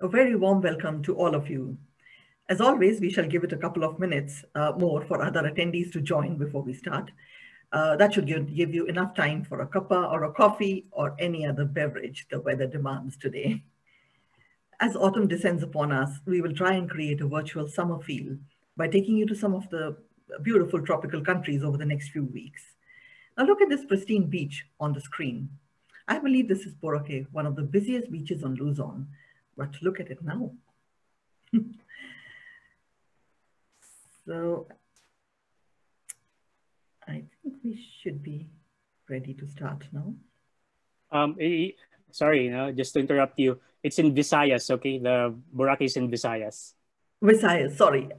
A very warm welcome to all of you. As always, we shall give it a couple of minutes more for other attendees to join before we start. That should give you enough time for a cuppa or a coffee or any other beverage the weather demands today. As autumn descends upon us, we will try and create a virtual summer feel by taking you to some of the beautiful tropical countries over the next few weeks. Now look at this pristine beach on the screen. I believe this is Boracay, one of the busiest beaches on Luzon, but look at it now. So I think we should be ready to start now. Sorry, just to interrupt you. It's in Visayas, okay? The Boracay is in Visayas. Visayas, sorry.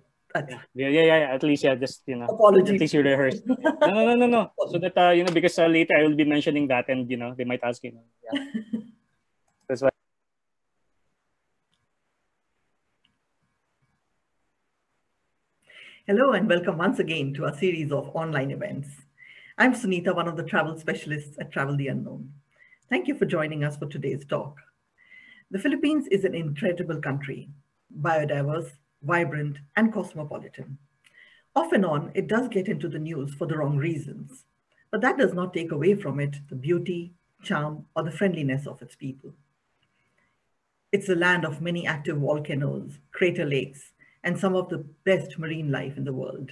Yeah. At least, just, Apologies. At least you rehearsed. No. So that, because later I will be mentioning that and, they might ask, yeah. That's why. Hello and welcome once again to our series of online events. I'm Sunita, one of the travel specialists at Travel the Unknown. Thank you for joining us for today's talk. The Philippines is an incredible country, biodiverse, vibrant, and cosmopolitan. Off and on, it does get into the news for the wrong reasons, but that does not take away from it the beauty, charm, or the friendliness of its people. It's a land of many active volcanoes, crater lakes, and some of the best marine life in the world.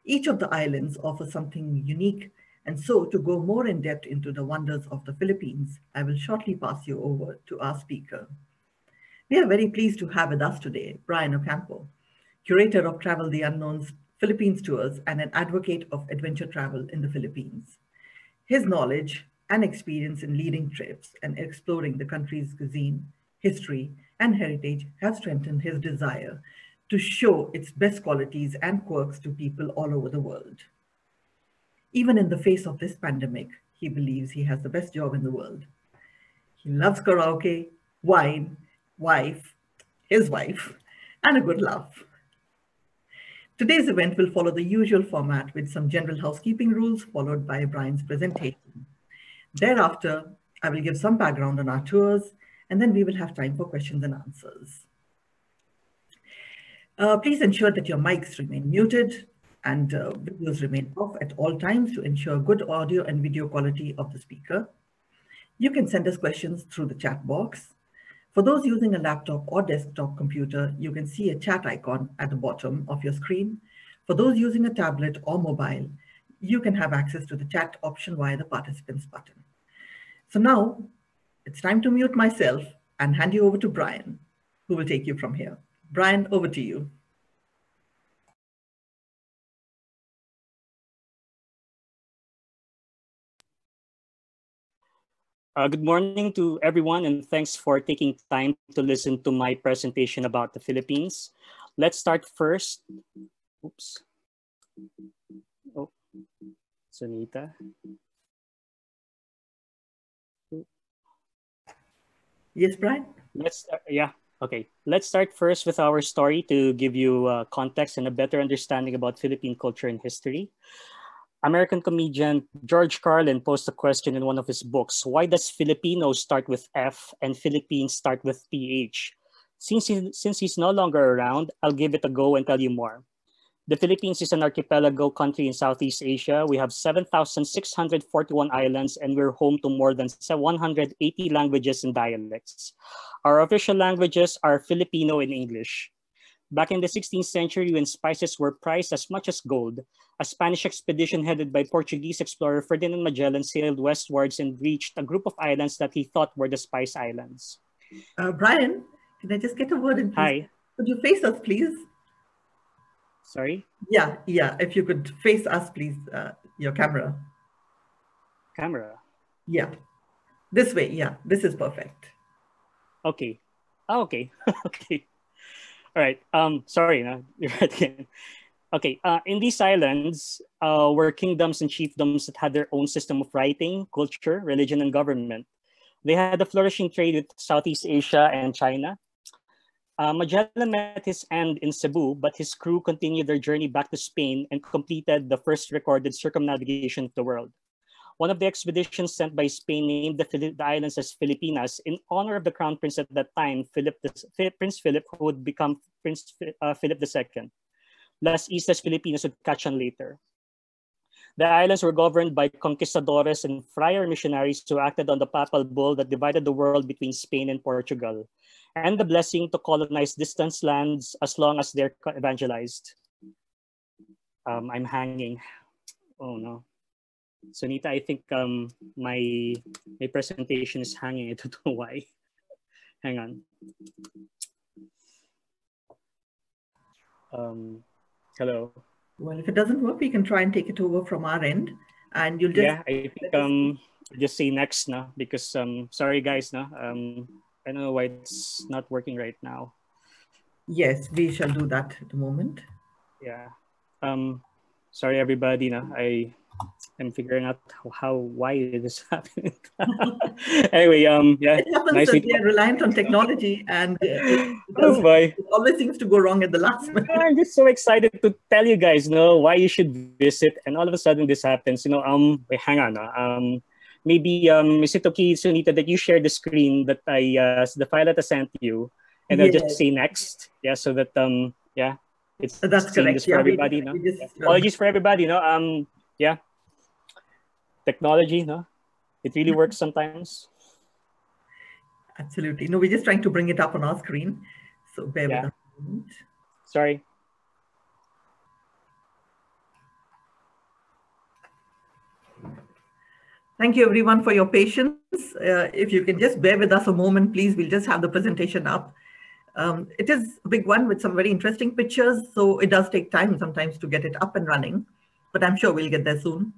Each of the islands offers something unique, and so to go more in depth into the wonders of the Philippines, I will shortly pass you over to our speaker. We are very pleased to have with us today Bryan Ocampo, curator of Travel the Unknown's Philippines tours and an advocate of adventure travel in the Philippines. His knowledge and experience in leading trips and exploring the country's cuisine, history, and heritage have strengthened his desire to show its best qualities and quirks to people all over the world. Even in the face of this pandemic, he believes he has the best job in the world. He loves karaoke, wine, his wife, and a good laugh. Today's event will follow the usual format with some general housekeeping rules followed by Bryan's presentation. Thereafter, I will give some background on our tours, and then we will have time for questions and answers. Please ensure that your mics remain muted and videos remain off at all times to ensure good audio and video quality of the speaker. You can send us questions through the chat box. For those using a laptop or desktop computer, you can see a chat icon at the bottom of your screen. For those using a tablet or mobile, you can have access to the chat option via the participants button. So now it's time to mute myself and hand you over to Bryan, who will take you from here. Bryan, over to you. Good morning to everyone, and thanks for taking time to listen to my presentation about the Philippines. Let's start first. Oops. Oh, Sunita. Yes, Bryan? Okay. Let's start first with our story to give you context and a better understanding about Philippine culture and history. American comedian George Carlin posed a question in one of his books. Why does Filipino start with F and Philippines start with PH? Since he's no longer around, I'll give it a go and tell you more. The Philippines is an archipelago country in Southeast Asia. We have 7,641 islands, and we're home to more than 180 languages and dialects. Our official languages are Filipino and English. Back in the 16th century, when spices were prized as much as gold, a Spanish expedition headed by Portuguese explorer Ferdinand Magellan sailed westwards and reached a group of islands that he thought were the Spice Islands. Bryan, can I just get a word in, please? Hi. Could you face us, please? Sorry? Yeah. If you could face us, please, your camera. Camera? Yeah. This way, yeah. This is perfect. Okay. Oh, okay. Okay. All right. Sorry, you're right again. Okay. In these islands were kingdoms and chiefdoms that had their own system of writing, culture, religion, and government. They had a flourishing trade with Southeast Asia and China. Magellan met his end in Cebu, but his crew continued their journey back to Spain and completed the first recorded circumnavigation of the world. One of the expeditions sent by Spain named the islands as Filipinas in honor of the crown prince at that time, Prince Philip, who would become Prince Philip II. Las Islas Filipinas would catch on later. The islands were governed by conquistadores and friar missionaries who acted on the papal bull that divided the world between Spain and Portugal, and the blessing to colonize distant lands as long as they're evangelized. I'm hanging. Oh no. Sunita, I think my presentation is hanging. I don't know why. Hang on. Hello. Well, if it doesn't work, we can try and take it over from our end, and you'll just. Yeah, I think just say next now, because sorry guys, no, I don't know why it's not working right now. Yes, we shall do that at the moment. Yeah. Sorry everybody, no, I'm figuring out why it is happening. Anyway, yeah. It happens nice that we are reliant on technology, and oh boy, it always seems to go wrong at the last minute. I'm just so excited to tell you guys, why you should visit, and all of a sudden this happens. Wait, hang on. Maybe is it okay, Sunita, that you share the screen that the file that I sent you, and I'll just say next. Yeah, so that yeah, it's that's correct. For everybody. Apologies for everybody. Yeah. Technology, it really works sometimes. Absolutely. No, we're just trying to bring it up on our screen. So bear with us a moment. Sorry. Thank you everyone for your patience. If you can just bear with us a moment, please, we'll just have the presentation up. It is a big one with some very interesting pictures, so it does take time sometimes to get it up and running, but I'm sure we'll get there soon.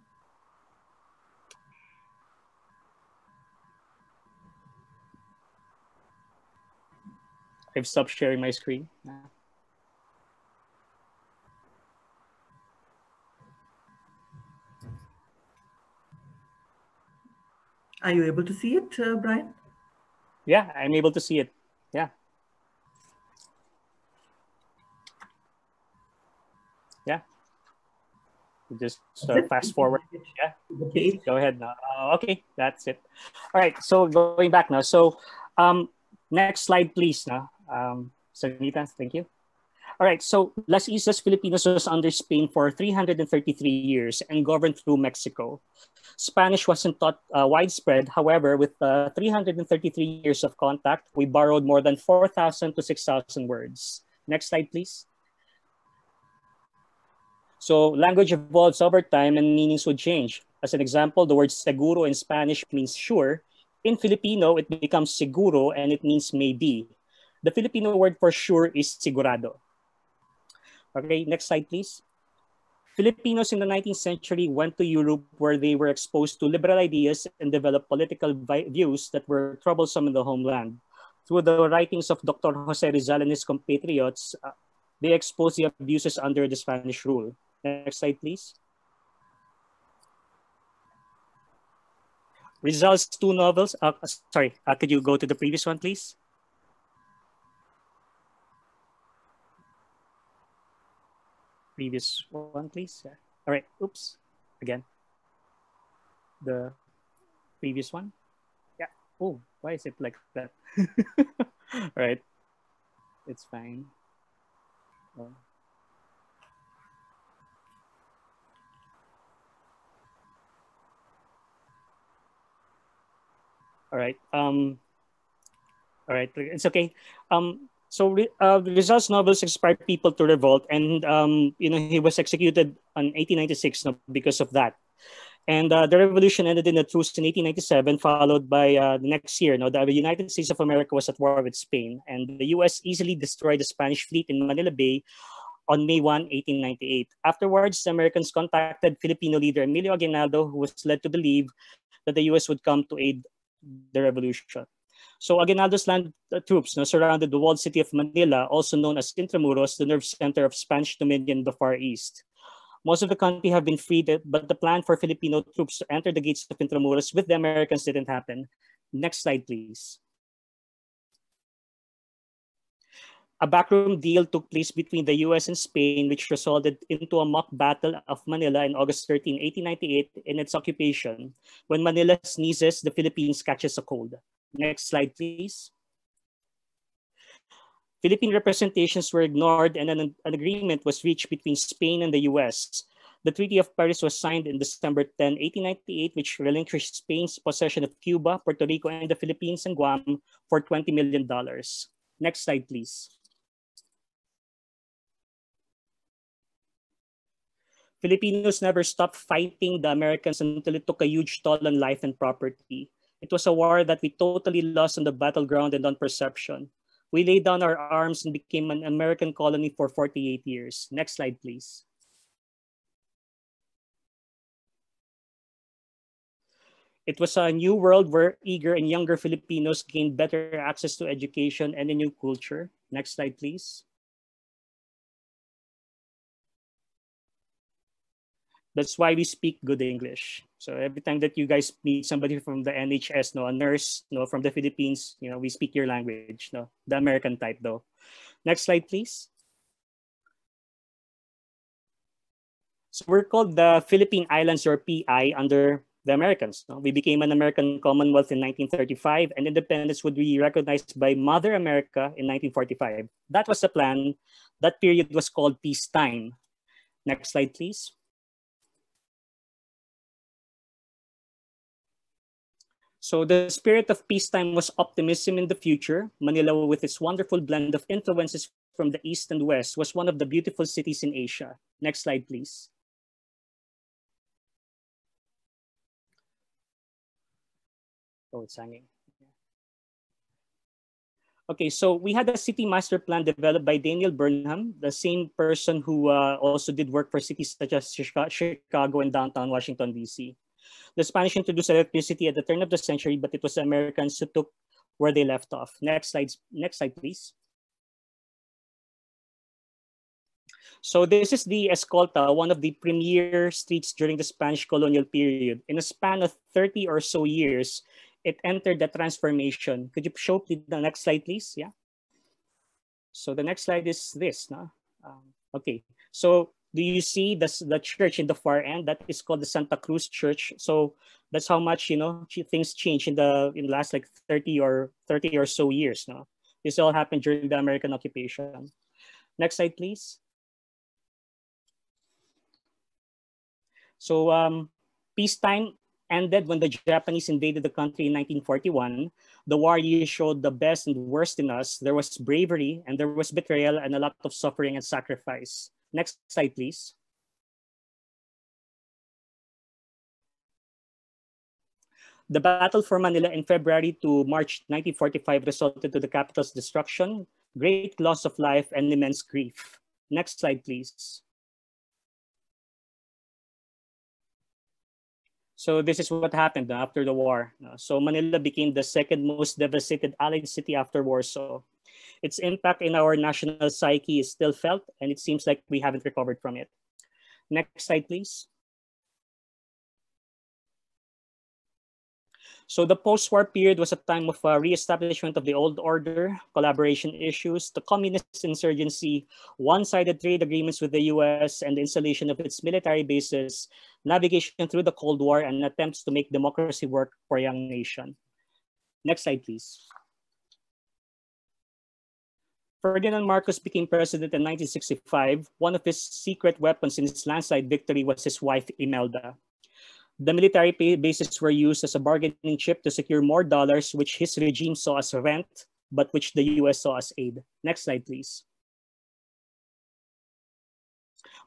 I've stopped sharing my screen. Are you able to see it, Bryan? Yeah, I'm able to see it. Yeah. Yeah. Just fast forward. Yeah. Okay. Go ahead now. Okay, that's it. All right. So going back now. So next slide, please. Now, Sanita, thank you. All right. So Las Islas Filipinas was under Spain for 333 years and governed through Mexico. Spanish wasn't taught widespread. However, with 333 years of contact, we borrowed more than 4,000 to 6,000 words. Next slide, please. So language evolves over time and meanings would change. As an example, the word seguro in Spanish means sure. In Filipino, it becomes seguro and it means maybe. The Filipino word for sure is sigurado. Okay, next slide, please. Filipinos in the 19th century went to Europe where they were exposed to liberal ideas and developed political views that were troublesome in the homeland. Through the writings of Dr. Jose Rizal and his compatriots, they exposed the abuses under the Spanish rule. Next slide, please. Rizal's two novels. Sorry, could you go to the previous one, please? Previous one, please. Yeah. All right. Oops. Again. The previous one. Yeah. Oh, why is it like that? All right. It's fine. Oh. All right. All right. It's okay. So Rizal's novels inspired people to revolt, and he was executed in 1896 because of that. And the revolution ended in a truce in 1897, followed by the next year. The United States of America was at war with Spain, and the U.S. easily destroyed the Spanish fleet in Manila Bay on May 1, 1898. Afterwards, the Americans contacted Filipino leader Emilio Aguinaldo, who was led to believe that the U.S. would come to aid the revolution. So Aguinaldo's land troops surrounded the walled city of Manila, also known as Intramuros, the nerve center of Spanish dominion in the Far East. Most of the country have been freed, but the plan for Filipino troops to enter the gates of Intramuros with the Americans didn't happen. Next slide, please. A backroom deal took place between the US and Spain, which resulted into a mock battle of Manila in August 13, 1898 in its occupation. When Manila sneezes, the Philippines catches a cold. Next slide, please. Philippine representations were ignored and an agreement was reached between Spain and the US. The Treaty of Paris was signed in December 10, 1898, which relinquished Spain's possession of Cuba, Puerto Rico, and the Philippines and Guam for $20 million. Next slide, please. Filipinos never stopped fighting the Americans until it took a huge toll on life and property. It was a war that we totally lost on the battleground and on perception. We laid down our arms and became an American colony for 48 years. Next slide, please. It was a new world where eager and younger Filipinos gained better access to education and a new culture. Next slide, please. That's why we speak good English. So every time that you guys meet somebody from the NHS, a nurse, from the Philippines, we speak your language, the American type though. Next slide, please. So we're called the Philippine Islands, or PI, under the Americans. We became an American Commonwealth in 1935, and independence would be recognized by Mother America in 1945. That was the plan. That period was called peacetime. Next slide, please. So the spirit of peacetime was optimism in the future. Manila, with its wonderful blend of influences from the East and West, was one of the beautiful cities in Asia. Next slide, please. Oh, it's hanging. Okay, so we had a city master plan developed by Daniel Burnham, the same person who also did work for cities such as Chicago and downtown Washington, D.C. The Spanish introduced electricity at the turn of the century, but it was the Americans who took where they left off. Next slide, please. So this is the Escolta, one of the premier streets during the Spanish colonial period. In a span of 30 or so years, it entered the transformation. Could you show please the next slide, please? Yeah. So the next slide is this. Okay, so do you see the church in the far end? That is called the Santa Cruz Church. So that's how much things change in the last like 30 or so years. This all happened during the American occupation. Next slide, please. So peacetime ended when the Japanese invaded the country in 1941. The war years showed the best and worst in us. There was bravery and there was betrayal and a lot of suffering and sacrifice. Next slide, please. The battle for Manila in February to March 1945 resulted to the capital's destruction, great loss of life, and immense grief. Next slide, please. So this is what happened after the war. So Manila became the second most devastated Allied city after Warsaw. Its impact in our national psyche is still felt, and it seems like we haven't recovered from it. Next slide, please. So the post-war period was a time of re-establishment of the old order, collaboration issues, the communist insurgency, one-sided trade agreements with the US, and the installation of its military bases, navigation through the Cold War, and attempts to make democracy work for a young nation. Next slide, please. Ferdinand Marcos became president in 1965. One of his secret weapons in his landslide victory was his wife, Imelda. The military bases were used as a bargaining chip to secure more dollars, which his regime saw as rent, but which the US saw as aid. Next slide, please.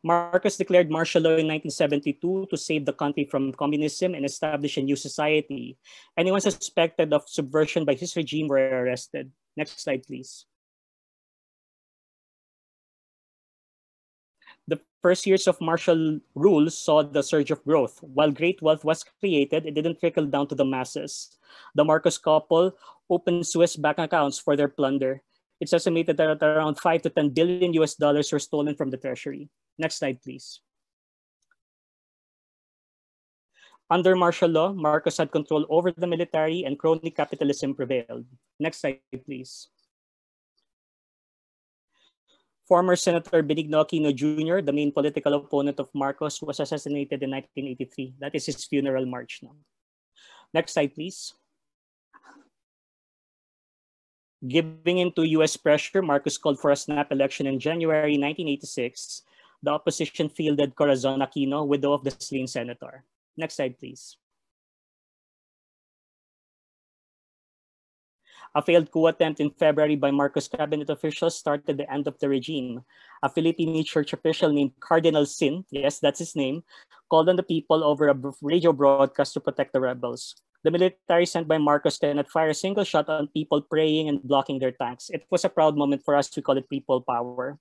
Marcos declared martial law in 1972 to save the country from communism and establish a new society. Anyone suspected of subversion by his regime were arrested. Next slide, please. The first years of martial rule saw the surge of growth. While great wealth was created, it didn't trickle down to the masses. The Marcos couple opened Swiss bank accounts for their plunder. It's estimated that around 5 to 10 billion US dollars were stolen from the treasury. Next slide, please. Under martial law, Marcos had control over the military and crony capitalism prevailed. Next slide, please. Former Senator Benigno Aquino Jr., the main political opponent of Marcos, was assassinated in 1983. That is his funeral march now. Next slide, please. Giving in to US pressure, Marcos called for a snap election in January 1986. The opposition fielded Corazon Aquino, widow of the slain senator. Next slide, please. A failed coup attempt in February by Marcos cabinet officials started the end of the regime. A Filipino church official named Cardinal Sin, yes, that's his name, called on the people over a radio broadcast to protect the rebels. The military sent by Marcos cannot fire a single shot on people praying and blocking their tanks. It was a proud moment for us. We call it people power.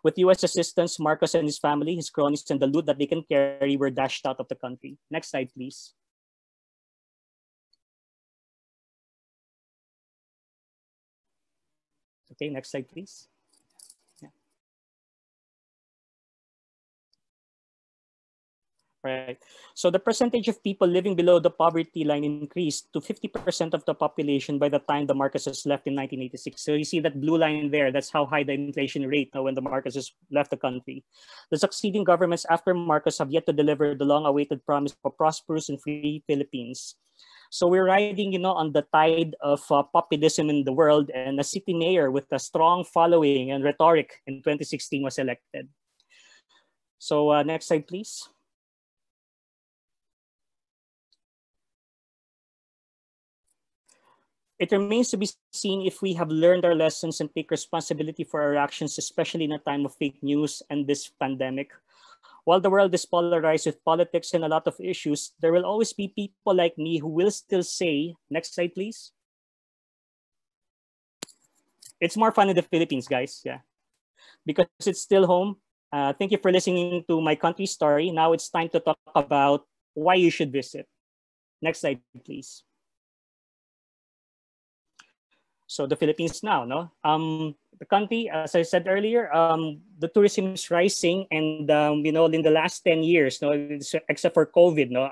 With US assistance, Marcos and his family, his cronies, and the loot that they can carry were dashed out of the country. Next slide, please. Okay, next slide, please. Yeah. Right. So the percentage of people living below the poverty line increased to 50% of the population by the time the Marcoses left in 1986. So you see that blue line there, that's how high the inflation rate when the Marcoses left the country. The succeeding governments after Marcos have yet to deliver the long-awaited promise of a prosperous and free Philippines. So we're riding, on the tide of populism in the world, and a city mayor with a strong following and rhetoric in 2016 was elected. So next slide, please. It remains to be seen if we have learned our lessons and take responsibility for our actions, especially in a time of fake news and this pandemic. While the world is polarized with politics and a lot of issues, there will always be people like me who will still say, next slide, please. It's more fun in the Philippines, guys. Yeah, because it's still home. Thank you for listening to my country story. Now it's time to talk about why you should visit. Next slide, please. So the Philippines now, no? The country, as I said earlier, the tourism is rising, and in the last 10 years, no, except for COVID, no,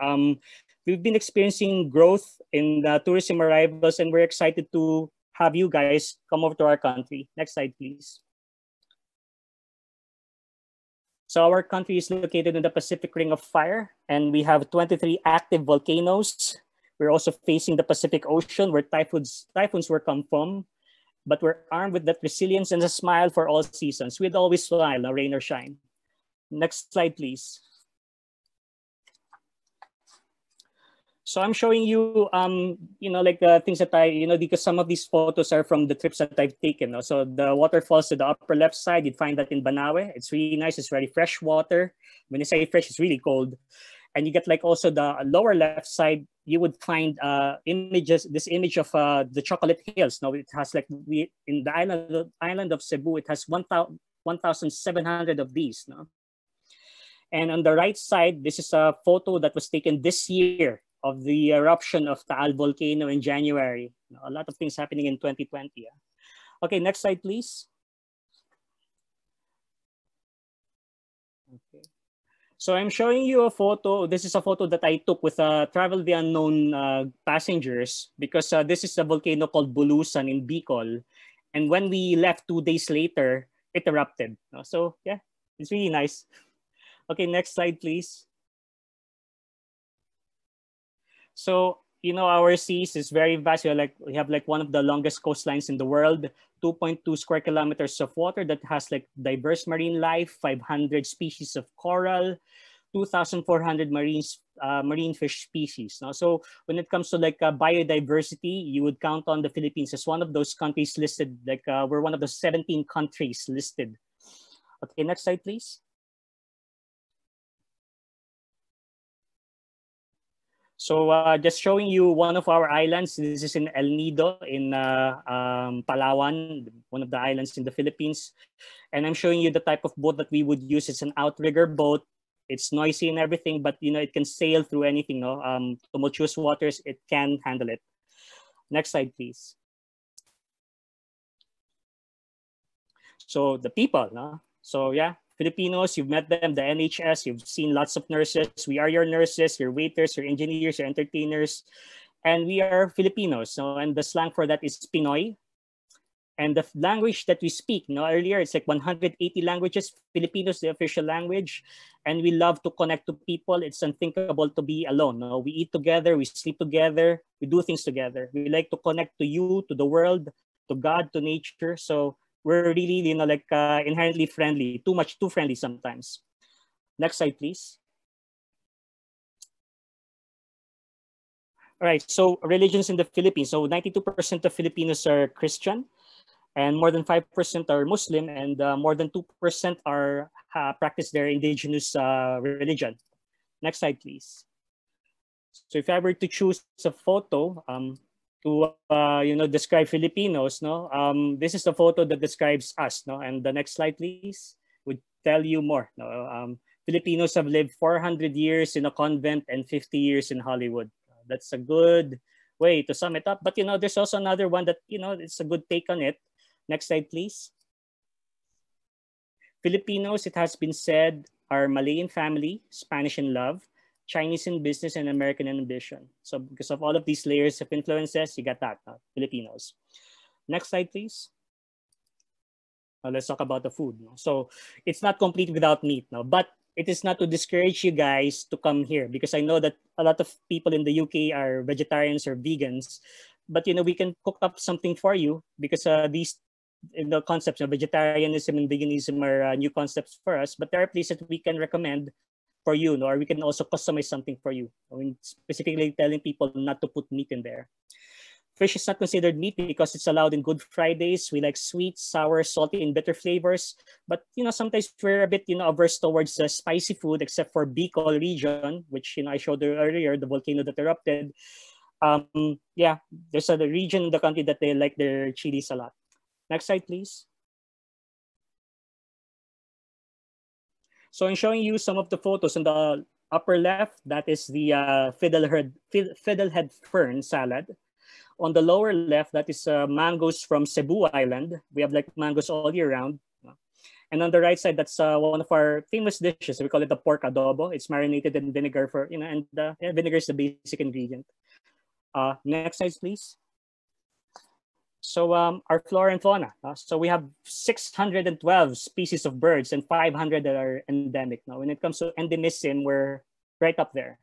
we've been experiencing growth in tourism arrivals, and we're excited to have you guys come over to our country. Next slide, please. So our country is located in the Pacific Ring of Fire, and we have 23 active volcanoes. We're also facing the Pacific Ocean, where typhoons will come from. But we're armed with that resilience and a smile for all seasons. We'd always smile, no, rain or shine. Next slide, please. So I'm showing you, like the things that because some of these photos are from the trips that I've taken. No? So the waterfalls to the upper left side, you'd find that in Banawe. It's really nice. It's very fresh water. When you say fresh, it's really cold. And you get like also the lower left side, you would find this image of the Chocolate Hills. Now it has like in the island of Cebu, it has 1,700 of these. No? And on the right side, this is a photo that was taken this year of the eruption of Taal volcano in January. A lot of things happening in 2020. Yeah? Okay, next slide, please. Okay. So I'm showing you a photo. This is a photo that I took with Travel the Unknown passengers, because this is a volcano called Bulusan in Bicol. And when we left 2 days later, it erupted. So yeah, it's really nice. Okay, next slide, please. So, our seas is very vast. We have one of the longest coastlines in the world, 2.2 square kilometers of water that has like diverse marine life, 500 species of coral, 2,400 marine fish species. Now, so when it comes to biodiversity, you would count on the Philippines as one of those countries listed. We're one of the 17 countries listed. Okay, next slide, please. So just showing you one of our islands. This is in El Nido in Palawan, one of the islands in the Philippines. And I'm showing you the type of boat that we would use. It's an outrigger boat. It's noisy and everything, but it can sail through anything. No, tumultuous waters, it can handle it. Next slide, please. So the people, no? So yeah. Filipinos, you've met them, the NHS, you've seen lots of nurses. We are your nurses, your waiters, your engineers, your entertainers, and we are Filipinos. So, and the slang for that is Pinoy. And the language that we speak, earlier it's like 180 languages. Filipino is the official language, and we love to connect to people. It's unthinkable to be alone. We eat together, we sleep together, we do things together. We like to connect to you, to the world, to God, to nature. So we're really, inherently friendly. Too friendly sometimes. Next slide, please. All right, so religions in the Philippines. So 92% of Filipinos are Christian, and more than 5% are Muslim, and more than 2% are practice their indigenous religion. Next slide, please. So if I were to choose a photo to describe Filipinos, this is the photo that describes us, and the next slide, please, would tell you more. Filipinos have lived 400 years in a convent and 50 years in Hollywood. That's a good way to sum it up. But there's also another one that it's a good take on it. Next slide, please. Filipinos, it has been said, are Malay in family, Spanish in love, Chinese in business, and American in ambition. So because of all of these layers of influences, you got that, Filipinos. Next slide, please. Let's talk about the food. So it's not complete without meat, but it is not to discourage you guys to come here, because I know that a lot of people in the UK are vegetarians or vegans, but we can cook up something for you, because these concepts of vegetarianism and veganism are new concepts for us, but there are places that we can recommend for you, or we can also customize something for you. I mean, specifically telling people not to put meat in there. Fish is not considered meat because it's allowed in Good Fridays. We like sweet, sour, salty, and bitter flavors. But sometimes we're a bit averse towards spicy food, except for Bicol region, which I showed you earlier, the volcano that erupted. Yeah, there's a region in the country that they like their chilies a lot. Next slide, please. So I'm showing you some of the photos on the upper left. That is the fiddlehead fern salad. On the lower left, that is mangoes from Cebu Island. We have like mangoes all year round. And on the right side, that's one of our famous dishes. We call it the pork adobo. It's marinated in vinegar for, and vinegar is the basic ingredient. Next slide, please. So our flora and fauna. So we have 612 species of birds and 500 that are endemic. Now, when it comes to endemism, we're right up there.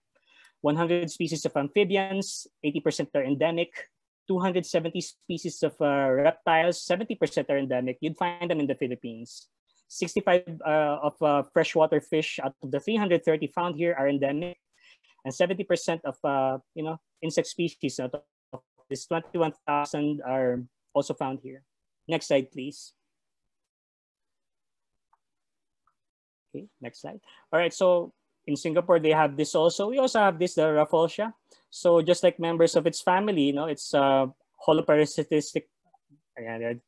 100 species of amphibians, 80% are endemic. 270 species of reptiles, 70% are endemic. You'd find them in the Philippines. 65 of freshwater fish out of the 330 found here are endemic, and 70% of insect species out of this 21,000 are also found here. Next slide, please. Okay, next slide. All right, so in Singapore, they have this also. We also have this, the Rafflesia. So just like members of its family, it's holoparasitic,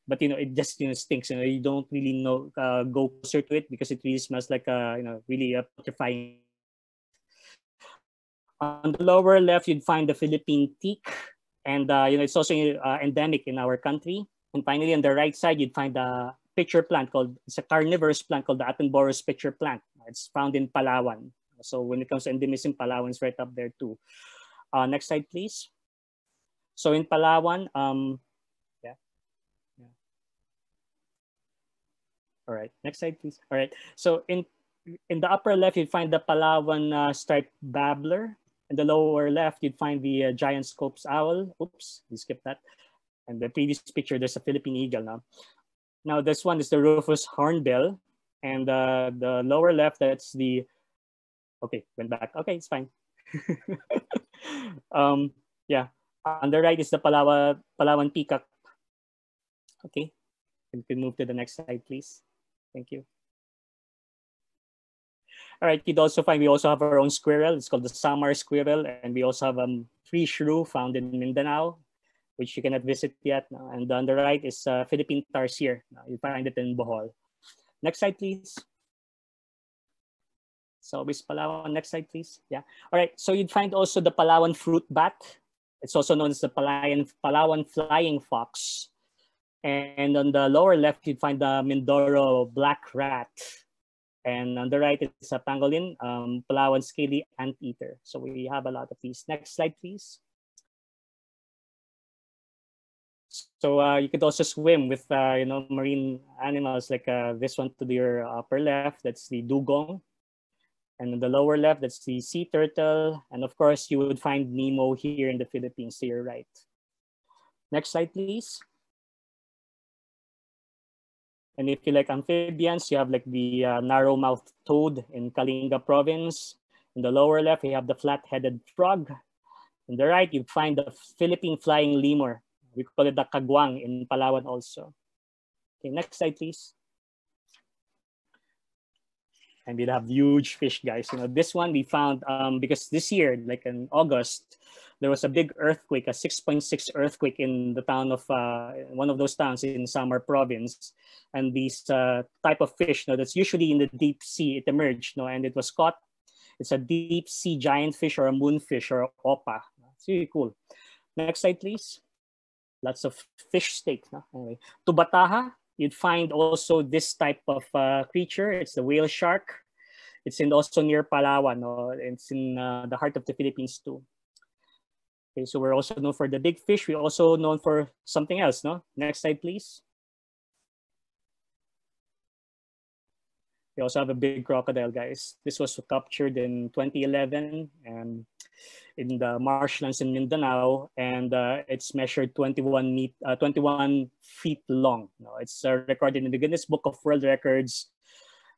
but it just stinks. You don't really go closer to it because it really smells like really putrefying. On the lower left, you'd find the Philippine teak, and it's also endemic in our country. And finally, on the right side, you'd find a pitcher plant it's a carnivorous plant called the Atenborous pitcher plant. It's found in Palawan. So when it comes to endemism, Palawan is right up there too. Next slide, please. So in Palawan, yeah. All right, next slide, please. All right, so in the upper left, you'd find the Palawan striped babbler. In the lower left, you'd find the giant Scopes owl. Oops, we skipped that. And the previous picture, there's a Philippine eagle now. Now this one is the Rufous hornbill. And the lower left, that's the, okay, went back. Okay, it's fine. Yeah, on the right is the Palawan peacock. Okay, you can move to the next slide, please. Thank you. All right, you'd also find we also have our own squirrel. It's called the Samar squirrel, and we also have free shrew found in Mindanao, which you cannot visit yet. And on the right is Philippine tarsier. You find it in Bohol. Next slide, please. So with Palawan, next slide, please. Yeah. All right. So you'd find also the Palawan fruit bat. It's also known as the Palawan flying fox. And on the lower left, you'd find the Mindoro black rat. And on the right, it's a pangolin, Palawan scaly anteater. So we have a lot of these. Next slide, please. So you could also swim with marine animals like this one to your upper left. That's the dugong, and on the lower left, that's the sea turtle. And of course, you would find Nemo here in the Philippines to your right. Next slide, please. And if you like amphibians, you have like the narrow-mouthed toad in Kalinga province. In the lower left, you have the flat-headed frog. On the right, you find the Philippine flying lemur. We call it the kagwang in Palawan also. Okay, next slide, please. And we'll have huge fish, guys. This one we found because this year, like in August, there was a big earthquake, a 6.6 earthquake in the town of one of those towns in Samar province. And this type of fish, that's usually in the deep sea, it emerged, and it was caught. It's a deep sea giant fish or a moonfish or a opa. It's really cool. Next slide, please. Lots of fish steak. Anyway, Tubataha, you'd find also this type of creature. It's the whale shark. It's also near Palawan. It's in the heart of the Philippines too. Okay, so we're also known for the big fish. We're also known for something else. Next slide, please. We also have a big crocodile, guys. This was captured in 2011 and in the marshlands in Mindanao, and it's measured 21 feet long. It's recorded in the Guinness Book of World Records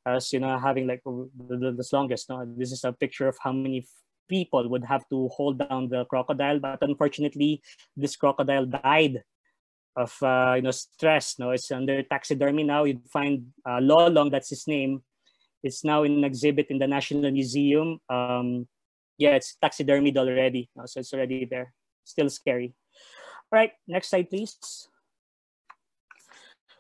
as having like the longest. This is a picture of how many people would have to hold down the crocodile, but unfortunately, this crocodile died of stress. It's under taxidermy now. You'd find Lolong, that's his name. It's now in an exhibit in the National Museum. Yeah, it's taxidermied already, so it's already there. Still scary. All right, next slide, please.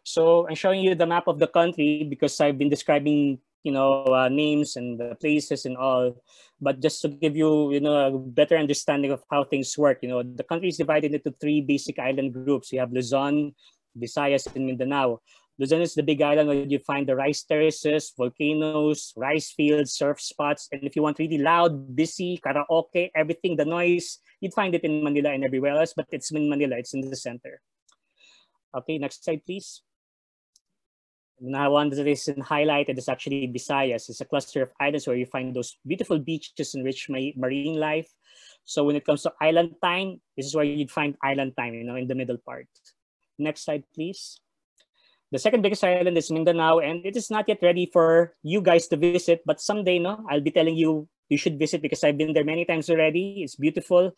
So I'm showing you the map of the country because I've been describing, names and the places and all. But just to give you, a better understanding of how things work, the country is divided into 3 basic island groups. You have Luzon, Visayas, and Mindanao. Luzon is the big island where you find the rice terraces, volcanoes, rice fields, surf spots. And if you want really loud, busy, karaoke, everything, the noise, you'd find it in Manila and everywhere else, but it's in Manila, it's in the center. Okay, next slide, please. Now, one that is highlighted is actually Visayas. It's a cluster of islands where you find those beautiful beaches and rich marine life. So when it comes to island time, this is where you'd find island time, in the middle part. Next slide, please. The second biggest island is Mindanao, and it is not yet ready for you guys to visit, but someday, I'll be telling you should visit because I've been there many times already. It's beautiful.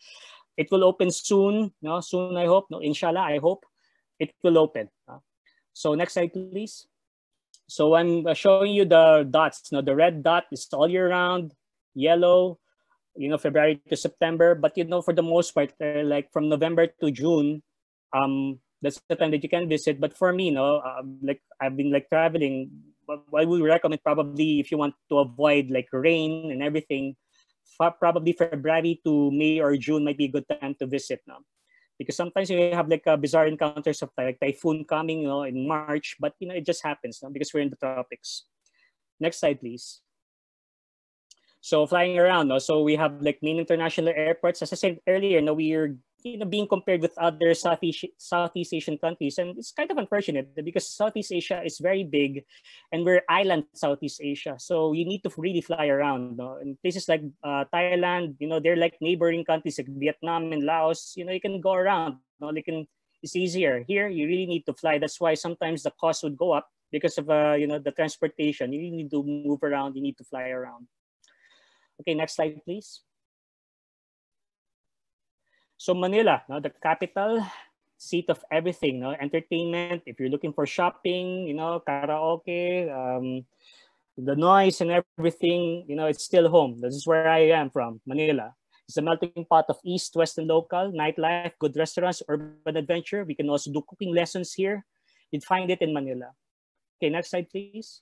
It will open soon, soon I hope, inshallah, I hope it will open. So next slide, please. So I'm showing you the dots. The red dot is all year round, yellow, February to September, but for the most part, like from November to June, that's the time that you can visit. But for me, like I've been like traveling, I would recommend probably if you want to avoid like rain and everything, probably February to May or June might be a good time to visit now. Because sometimes you have like bizarre encounters of like typhoon coming in March, but it just happens because we're in the tropics. Next slide, please. So flying around, so we have like main international airports. As I said earlier, we're being compared with other Southeast Asian countries, and it's kind of unfortunate because Southeast Asia is very big, and we're island Southeast Asia. So you need to really fly around. In places like Thailand, they're like neighboring countries like Vietnam and Laos. You can go around. It's easier. Here, you really need to fly. That's why sometimes the cost would go up because of the transportation. You need to move around. You need to fly around. Okay, next slide, please. So Manila, the capital, seat of everything, entertainment. If you're looking for shopping, karaoke, the noise and everything, it's still home. This is where I am from, Manila. It's a melting pot of East, West, and local, nightlife, good restaurants, urban adventure. We can also do cooking lessons here. You'd find it in Manila. Okay, next slide, please.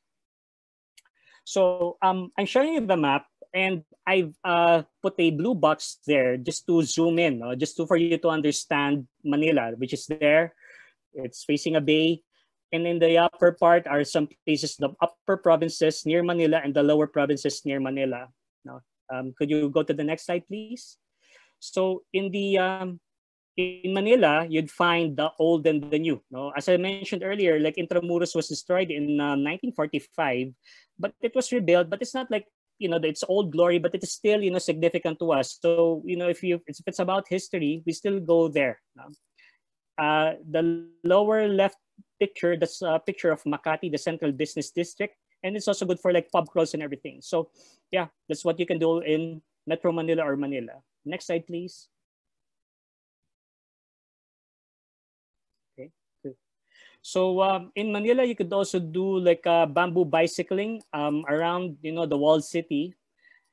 So I'm showing you the map. And I've put a blue box there just to zoom in, just for you to understand Manila, which is there. It's facing a bay. And in the upper part are some places, the upper provinces near Manila and the lower provinces near Manila. Now, could you go to the next slide, please? So in the in Manila, you'd find the old and the new. No? As I mentioned earlier, like Intramuros was destroyed in 1945, but it was rebuilt. But it's not like, it's old glory, but it is still, significant to us. So, if it's about history, we still go there. No? The lower left picture, that's a picture of Makati, the central business district. And it's also good for like pub crawls and everything. So yeah, that's what you can do in Metro Manila or Manila. Next slide, please. Okay, good. So in Manila, you could also do like bamboo bicycling around, the walled city.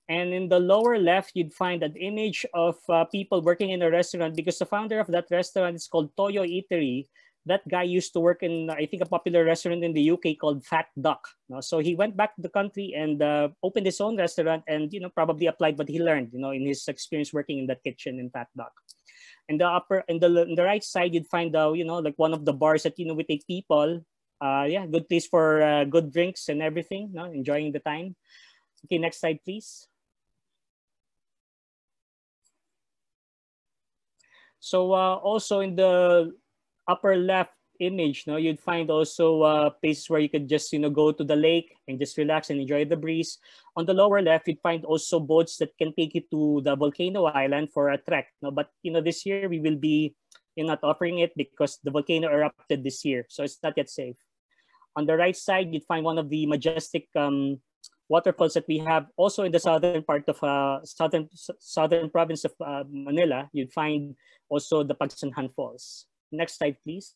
And in the lower left, you'd find an image of people working in a restaurant, because the founder of that restaurant is called Toyo Eatery. That guy used to work in, I think, a popular restaurant in the UK called Fat Duck. No? So he went back to the country and opened his own restaurant and, probably applied what he learned, in his experience working in that kitchen in Fat Duck. In the right side, you'd find, like one of the bars that, we take people. Yeah, good place for good drinks and everything, enjoying the time. Okay, next slide, please. So also in the upper left image, you'd find also places where you could just, go to the lake and just relax and enjoy the breeze. On the lower left, you'd find also boats that can take you to the volcano island for a trek. But, this year we will be not offering it because the volcano erupted this year. So it's not yet safe. On the right side, you'd find one of the majestic waterfalls that we have also in the southern part of southern province of Manila. You'd find also the Pagsanhan Falls. Next slide, please.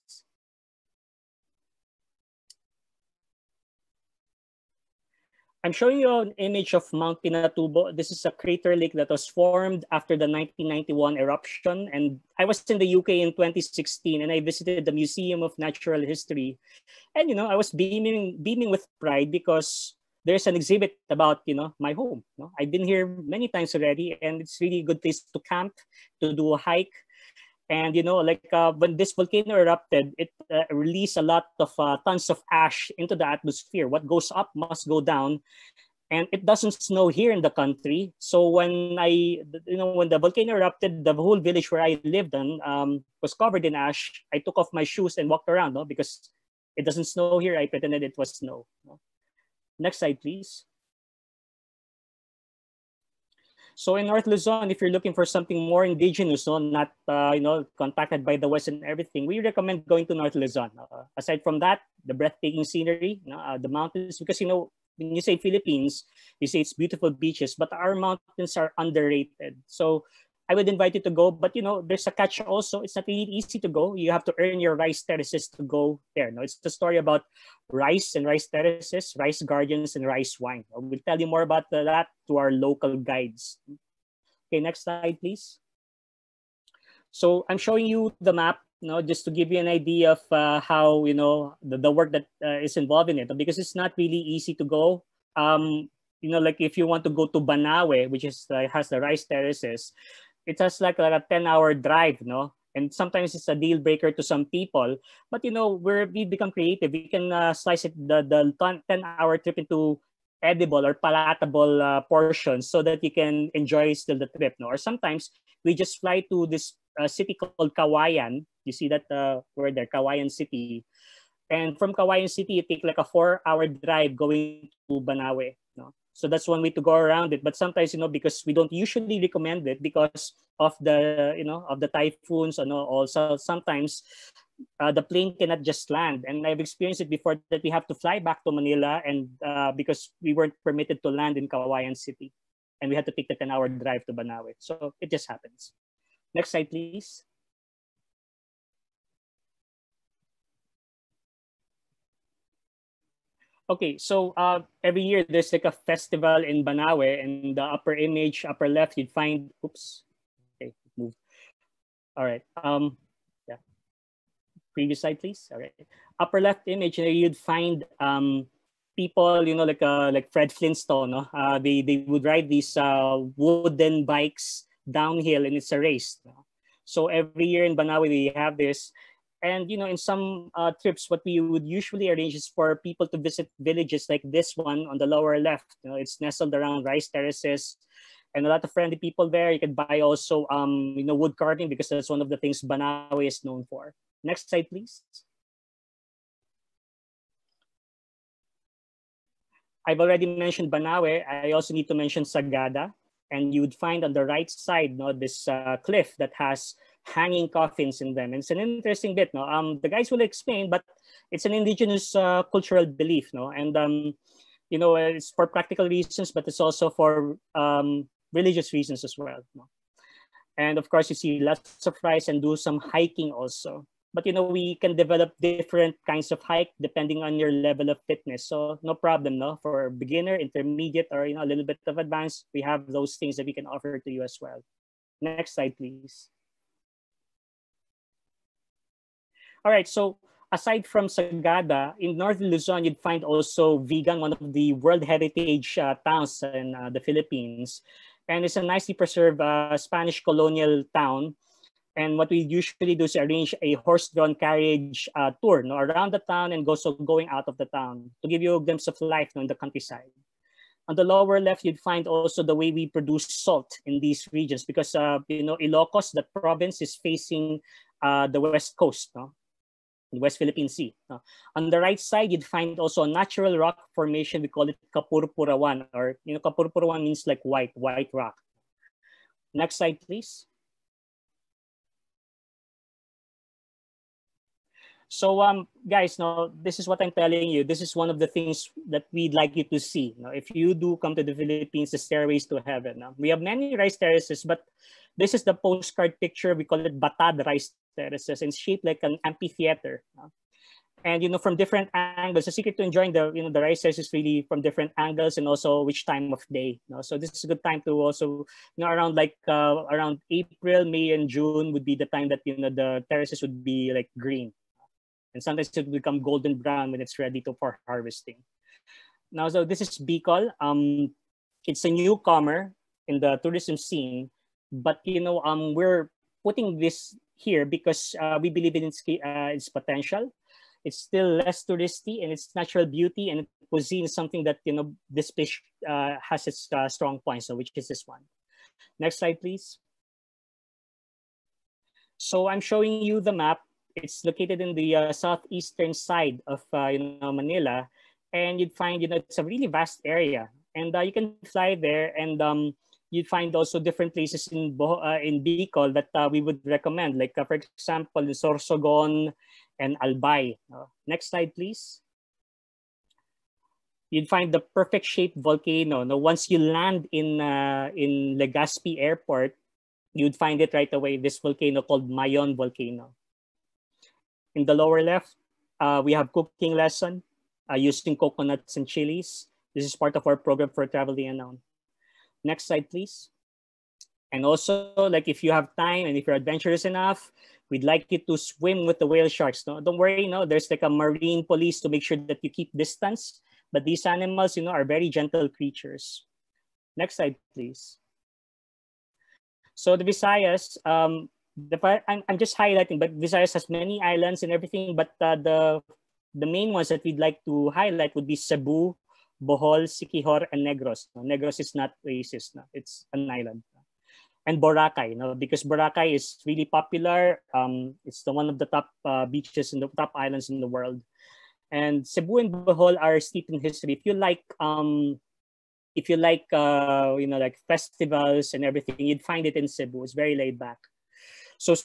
I'm showing you an image of Mount Pinatubo. This is a crater lake that was formed after the 1991 eruption. And I was in the UK in 2016 and I visited the Museum of Natural History. And, I was beaming with pride because there's an exhibit about, my home. I've been here many times already and it's really a good place to camp, to do a hike. And, when this volcano erupted, it released a lot of tons of ash into the atmosphere. What goes up must go down. And it doesn't snow here in the country. So when when the volcano erupted, the whole village where I lived in was covered in ash. I took off my shoes and walked around, because it doesn't snow here. I pretended it was snow. Next slide, please. So in North Luzon, if you're looking for something more indigenous, not contacted by the West and everything, we recommend going to North Luzon. Aside from that, the breathtaking scenery, the mountains, because when you say Philippines, you say it's beautiful beaches, but our mountains are underrated. So I would invite you to go, but there's a catch also. It's not really easy to go. You have to earn your rice terraces to go there. It's the story about rice and rice terraces, rice gardens, and rice wine. We'll tell you more about that to our local guides. Okay, next slide, please. So I'm showing you the map, just to give you an idea of how the work that is involved in it, because it's not really easy to go. Like if you want to go to Banawe, which is has the rice terraces, it has like a 10-hour drive, and sometimes it's a deal breaker to some people. But we become creative. We can slice it the 10-hour trip into edible or palatable portions so that you can enjoy still the trip. Or sometimes we just fly to this city called Kawayan. You see that word there, Kawayan City. And from Kawayan City, you take like a 4-hour drive going to Banawe. So that's one way to go around it. But sometimes, because we don't usually recommend it because of the, of the typhoons, also sometimes the plane cannot just land. And I've experienced it before that we have to fly back to Manila and because we weren't permitted to land in Kawayan City. And we had to take the 10-hour drive to Banawe. So it just happens. Next slide, please. Okay, so every year there's like a festival in Banawe, and the upper image, upper left, you'd find, oops, okay, move. All right, yeah. Previous slide, please. All right, upper left image, you'd find people, like Fred Flintstone. They would ride these wooden bikes downhill, and it's a race. So every year in Banawe we have this. And in some trips, what we would usually arrange is for people to visit villages like this one on the lower left. It's nestled around rice terraces. and a lot of friendly people there. You can buy also, wood carving, because that's one of the things Banawe is known for. Next slide, please. I've already mentioned Banawe. I also need to mention Sagada. And you would find on the right side, this cliff that has hanging coffins in them. And it's an interesting bit. The guys will explain, but it's an indigenous cultural belief. And, it's for practical reasons, but it's also for religious reasons as well. And of course, you see lots of rice and do some hiking also. But, we can develop different kinds of hike depending on your level of fitness. So no problem, for beginner, intermediate, or, a little bit of advanced, we have those things that we can offer to you as well. Next slide, please. All right, so aside from Sagada, in northern Luzon, you'd find also Vigan, one of the World Heritage towns in the Philippines. And it's a nicely preserved Spanish colonial town. And what we usually do is arrange a horse-drawn carriage tour around the town and also going out of the town to give you a glimpse of life in the countryside. On the lower left, you'd find also the way we produce salt in these regions because, Ilocos, the province, is facing the west coast, the West Philippine Sea. On the right side, you'd find also a natural rock formation. We call it Kapurpurawan, or, Kapurpurawan means like white rock. Next slide, please. So, guys, this is what I'm telling you. This is one of the things that we'd like you to see. If you do come to the Philippines, the stairways to heaven. We have many rice terraces, but this is the postcard picture. We call it Batad rice terraces, and it's shaped like an amphitheater. And from different angles, the secret to enjoying the the rice terraces is really from different angles and also which time of day. So this is a good time to also around around April, May, and June would be the time that the terraces would be like green. And sometimes it will become golden brown when it's ready for harvesting. Now, so this is Bicol. It's a newcomer in the tourism scene, but we're putting this here because we believe in its potential. It's still less touristy, and its natural beauty and cuisine is something that this place has its strong points, which is this one. Next slide, please. So I'm showing you the map. It's located in the southeastern side of Manila, and you'd find it's a really vast area, and you can fly there, and you'd find also different places in Bicol that we would recommend, like for example, in Sorsogon and Albay. Next slide, please. You'd find the perfect shaped volcano. Now, once you land in Legazpi Airport, you'd find it right away. This volcano called Mayon volcano. In the lower left, we have cooking lesson using coconuts and chilies. This is part of our program for Travel the Unknown. Next slide, please. And also, like if you have time and if you're adventurous enough, we'd like you to swim with the whale sharks. Don't worry, there's like a marine police to make sure that you keep distance. But these animals, are very gentle creatures. Next slide, please. So the Visayas, I'm just highlighting, but Visayas has many islands and everything, but the main ones that we'd like to highlight would be Cebu, Bohol, Siquijor, and Negros. Negros is not racist, it's an island. And Boracay, because Boracay is really popular. It's one of the top beaches and the top islands in the world. And Cebu and Bohol are steeped in history. If you like like festivals and everything, you'd find it in Cebu. It's very laid back. So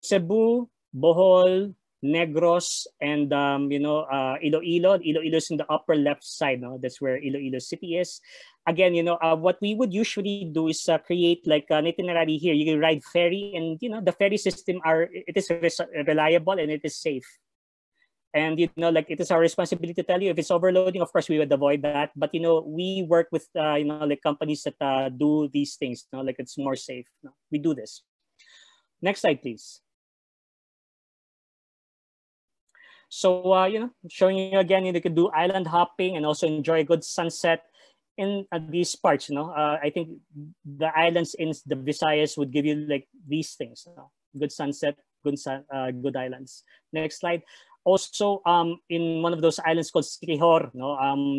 Cebu, Bohol, Negros, and Iloilo. Iloilo is in the upper left side. That's where Iloilo City is. Again, what we would usually do is create like an itinerary here. You can ride ferry, and the ferry system it is reliable and it is safe. And like it is our responsibility to tell you if it's overloading. Of course, we would avoid that. But we work with like companies that do these things. Like it's more safe. We do this. Next slide, please. So, showing you again, you could do island hopping and also enjoy a good sunset in these parts. I think the islands in the Visayas would give you like these things. Good sunset, good islands. Next slide. Also, in one of those islands called Siquijor,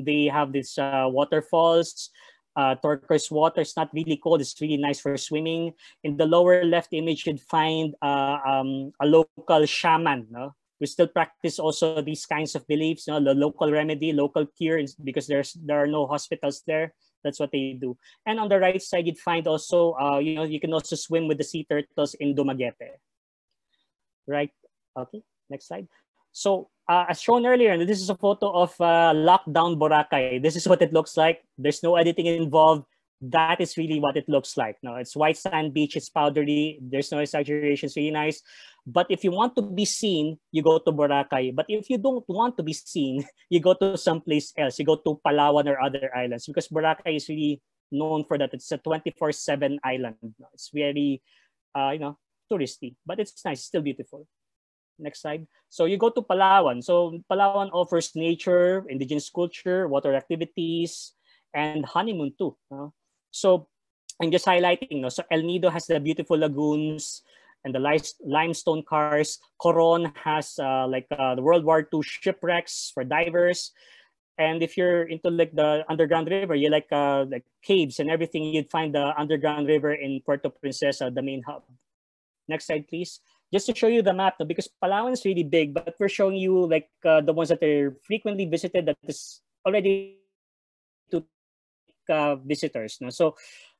they have these waterfalls. turquoise water. It's not really cold. It's really nice for swimming. In the lower left image, you'd find a local shaman. No? We still practice also these kinds of beliefs, the local remedy, local cure, because there are no hospitals there. That's what they do. And on the right side, you'd find also, you can also swim with the sea turtles in Dumaguete. Right? Okay, next slide. So as shown earlier, this is a photo of lockdown Boracay. This is what it looks like. There's no editing involved. That is really what it looks like. No, it's white sand beach. It's powdery. There's no exaggeration. It's really nice. But if you want to be seen, you go to Boracay. But if you don't want to be seen, you go to someplace else. You go to Palawan or other islands, because Boracay is really known for that. It's a 24/7 island. It's very, touristy, but it's nice. It's still beautiful. Next slide. So you go to Palawan. So Palawan offers nature, indigenous culture, water activities, and honeymoon too. So I'm just highlighting. So El Nido has the beautiful lagoons and the limestone cars. Coron has the World War II shipwrecks for divers. And if you're into like the underground river, you like caves and everything, you'd find the underground river in Puerto Princesa, the main hub. Next slide, please. Just to show you the map, because Palawan is really big, but we're showing you like the ones that are frequently visited, that is already to visitors. So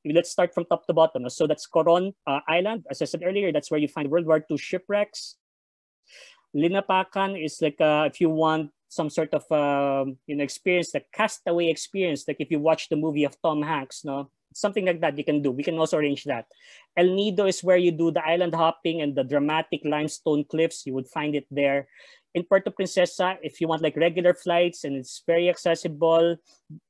let's start from top to bottom. So that's Coron Island. As I said earlier, that's where you find World War II shipwrecks. Linapakan is like if you want some sort of experience, the castaway experience, like if you watch the movie of Tom Hanks, something like that you can do. We can also arrange that. El Nido is where you do the island hopping and the dramatic limestone cliffs. You would find it there. In Puerto Princesa, if you want like regular flights and it's very accessible,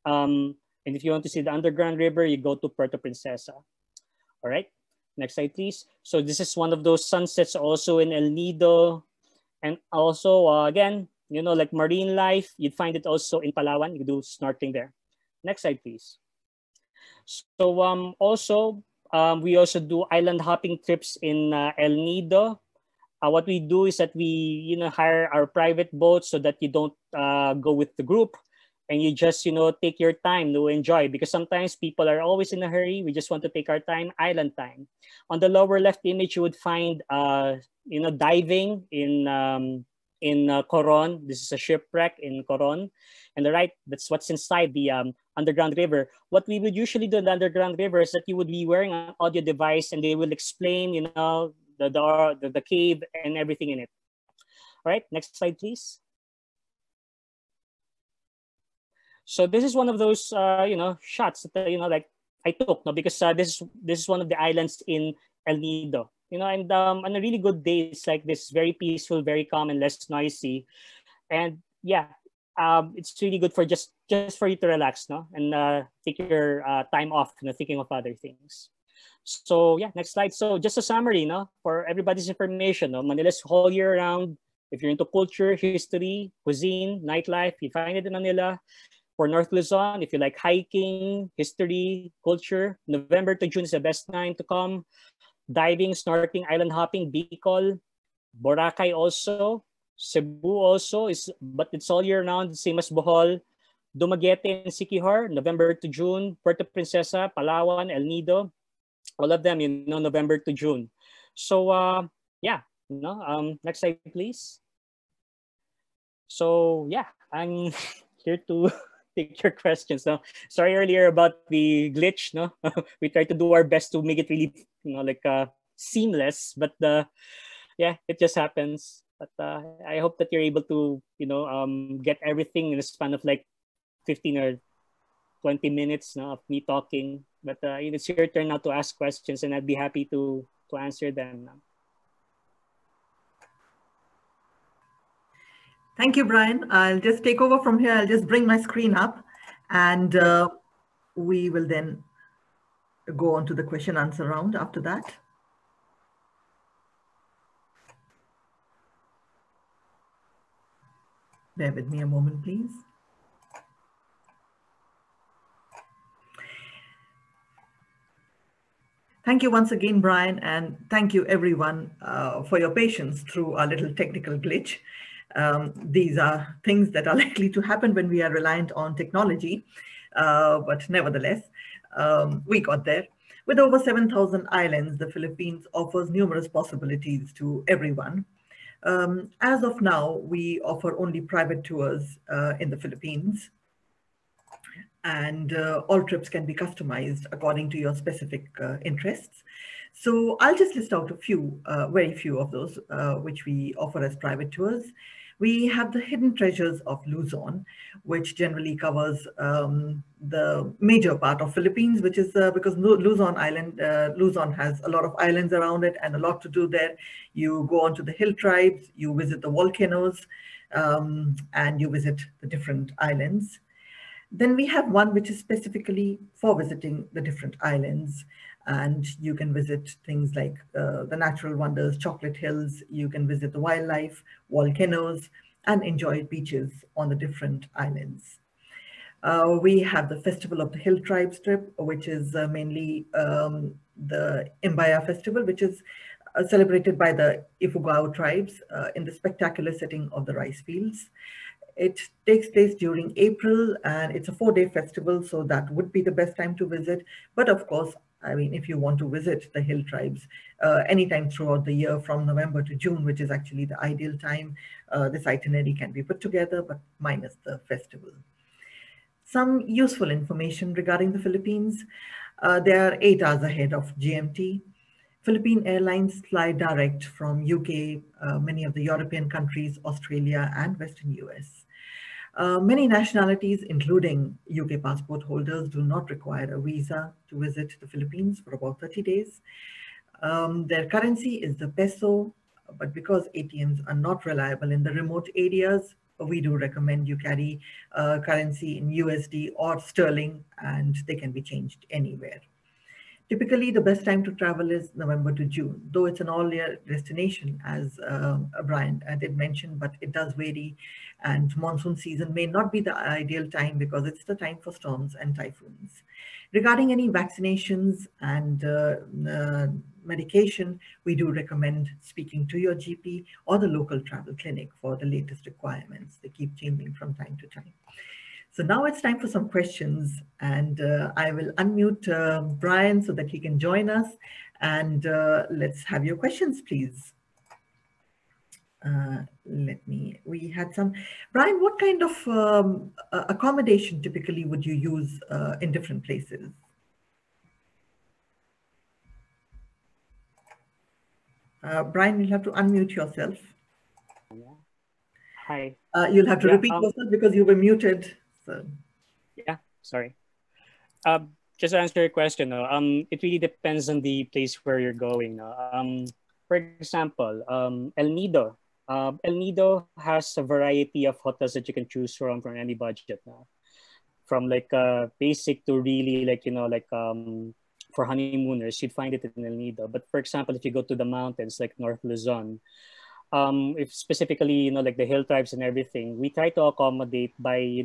and if you want to see the underground river, you go to Puerto Princesa. All right, next slide, please. So this is one of those sunsets also in El Nido. And also, again, like marine life, you'd find it also in Palawan. You do snorkeling there. Next slide, please. So we also do island hopping trips in El Nido. What we do is that we hire our private boats so that you don't go with the group, and you just take your time to enjoy, because sometimes people are always in a hurry. We just want to take our time, island time. On the lower left image, you would find diving in Coron. This is a shipwreck in Coron. And the right, that's what's inside the underground river. What we would usually do in the underground river is that you would be wearing an audio device, and they will explain, the cave and everything in it. All right, next slide, please. So this is one of those, shots that, like I took, because this is one of the islands in El Nido. And on a really good day, it's like this, very peaceful, very calm, and less noisy. And yeah, it's really good for just for you to relax, and take your time off, thinking of other things. So yeah, next slide. So just a summary, for everybody's information. Manila's whole year round. If you're into culture, history, cuisine, nightlife, you find it in Manila. For North Luzon, if you like hiking, history, culture, November to June is the best time to come. Diving, snorkeling, island hopping, Bicol, Boracay also, Cebu also, but it's all year round, same as Bohol. Dumaguete and Siquijor, November to June. Puerto Princesa, Palawan, El Nido, all of them, November to June. So yeah, next slide, please. So yeah, I'm here to take your questions. Sorry earlier about the glitch. We try to do our best to make it really, seamless. But yeah, it just happens. But I hope that you're able to, get everything in the span of like 15 or 20 minutes of me talking. But it's your turn now to ask questions, and I'd be happy to answer them now. Thank you, Bryan. I'll just take over from here. I'll just bring my screen up, and we will then go on to the question answer round after that. Bear with me a moment, please. Thank you once again, Bryan, and thank you everyone for your patience through our little technical glitch. These are things that are likely to happen when we are reliant on technology. but nevertheless, we got there. With over 7,000 islands, the Philippines offers numerous possibilities to everyone. As of now, we offer only private tours in the Philippines, and all trips can be customized according to your specific interests. So I'll just list out a few, very few of those, which we offer as private tours. We have the hidden treasures of Luzon, which generally covers the major part of Philippines, which is because Luzon Island, Luzon has a lot of islands around it and a lot to do there. You go onto the hill tribes, you visit the volcanoes, and you visit the different islands. Then we have one which is specifically for visiting the different islands. And you can visit things like the natural wonders, chocolate hills, you can visit the wildlife, volcanoes, and enjoy beaches on the different islands. We have the Festival of the Hill Tribes trip, which is mainly the Imbaya Festival, which is celebrated by the Ifugao tribes in the spectacular setting of the rice fields. It takes place during April and it's a 4-day festival, so that would be the best time to visit. But of course, I mean, if you want to visit the hill tribes anytime throughout the year from November to June, which is actually the ideal time, this itinerary can be put together, but minus the festival. Some useful information regarding the Philippines. They are 8 hours ahead of GMT. Philippine Airlines fly direct from UK, many of the European countries, Australia, and Western US. Many nationalities, including UK passport holders, do not require a visa to visit the Philippines for about 30 days. Their currency is the peso, but because ATMs are not reliable in the remote areas, we do recommend you carry currency in USD or sterling, and they can be changed anywhere. Typically, the best time to travel is November to June, though it's an all-year destination, as Bryan did mention, but it does vary, and monsoon season may not be the ideal time because it's the time for storms and typhoons. Regarding any vaccinations and medication, we do recommend speaking to your GP or the local travel clinic for the latest requirements. They keep changing from time to time. So now it's time for some questions, and I will unmute Bryan so that he can join us, and let's have your questions, please. We had some. Bryan, what kind of accommodation typically would you use in different places? Bryan, you'll have to unmute yourself. Hi. You'll have to repeat yourself because you were muted. So. Yeah, sorry. Just to answer your question, it really depends on the place where you're going. For example, El Nido. El Nido has a variety of hotels that you can choose from any budget now. From like basic to really like, for honeymooners, you'd find it in El Nido. But for example, if you go to the mountains like North Luzon, if specifically, like the hill tribes and everything, we try to accommodate by,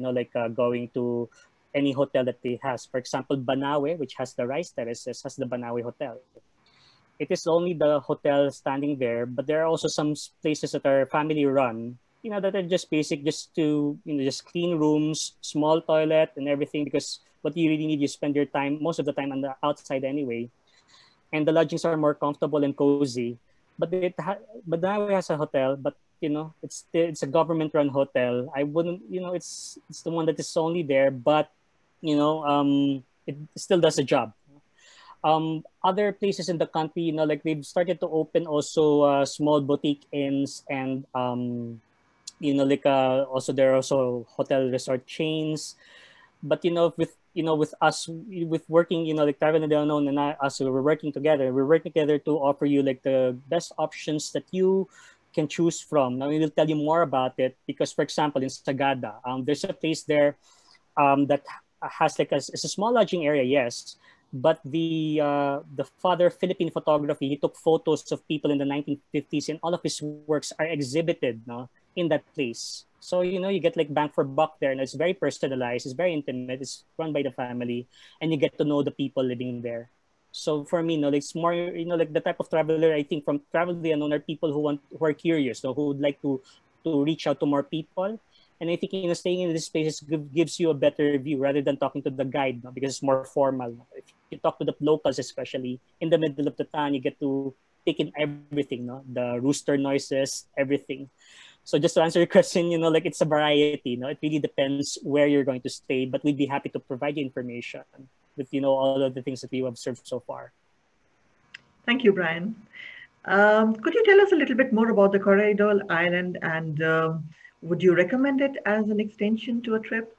going to any hotel that they has. For example, Banawe, which has the rice terraces, has the Banawe Hotel. It is only the hotel standing there, but there are also some places that are family run, that are just basic, just to, just clean rooms, small toilet and everything, because what you really need, you spend your time, most of the time on the outside anyway. And the lodgings are more comfortable and cozy. But Banawe has a hotel, but it's a government-run hotel. I wouldn't, it's the one that is only there, but it still does a job. Other places in the country, like they've started to open also small boutique inns, and also there are also hotel resort chains. But with us, with working, like Travel and the Unknown and us, we're working together. We're working together to offer you like the best options that you can choose from. Now we will tell you more about it because, for example, in Sagada, there's a place there that has like it's a small lodging area, yes, but the father Philippine photography, he took photos of people in the 1950s, and all of his works are exhibited in that place. So, you get like bang for buck there, and it's very personalized, it's very intimate, it's run by the family, and you get to know the people living there. So for me, like it's more, like the type of traveler I think from Travel the Unknown are people who are curious, who would like to reach out to more people And I think staying in these spaces gives you a better view rather than talking to the guide, no? Because it's more formal. No? If you talk to the locals, especially in the middle of the town, you get to take in everything, no? The rooster noises, everything. So just to answer your question, like it's a variety. No, it really depends where you're going to stay, but we'd be happy to provide you information with all of the things that we have observed so far. Thank you, Bryan. Could you tell us a little bit more about the Corridor Island, and would you recommend it as an extension to a trip?